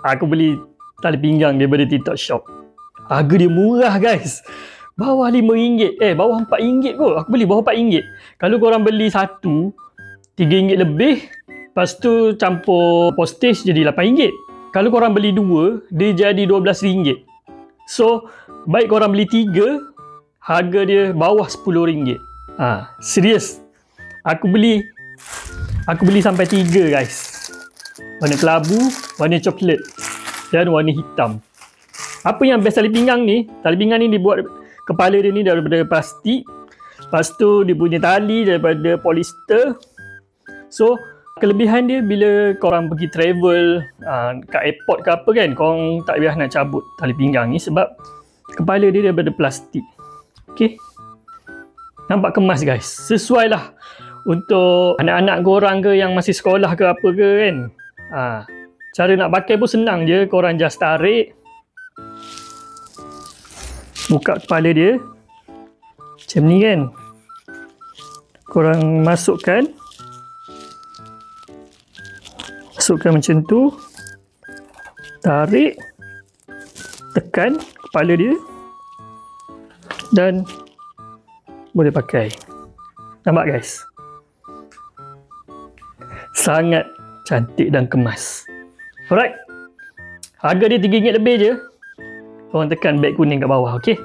Aku beli tali pinggang daripada TikTok Shop. Harga dia murah guys. Bawah RM5. Bawah RM4 kot. Aku beli bawah RM4. Kalau korang beli satu, RM3 lebih. Lepas tu campur postage jadi RM8. Kalau korang beli dua, dia jadi RM12. So, baik korang beli 3, harga dia bawah RM10. Serius. Aku beli sampai 3 guys. Warna kelabu, warna coklat dan warna hitam. Apa yang best tali pinggang ni? Tali pinggang ni dibuat, kepala dia ni daripada plastik. Lepas tu dia punya tali daripada polister. So, kelebihan dia bila korang pergi travel kat airport ke apa kan, korang tak payah nak cabut tali pinggang ni sebab kepala dia daripada plastik. Okay. Nampak kemas guys. Sesuai lah untuk anak-anak korang ke yang masih sekolah ke apa ke kan. Cara nak pakai pun senang je. Korang just tarik, buka kepala dia macam ni kan. Korang masukkan macam tu, tarik, tekan kepala dia dan boleh pakai. Nampak guys? Sangat cantik dan kemas. Alright. Harga dia RM3 lebih je. Korang tekan beg kuning kat bawah, okey?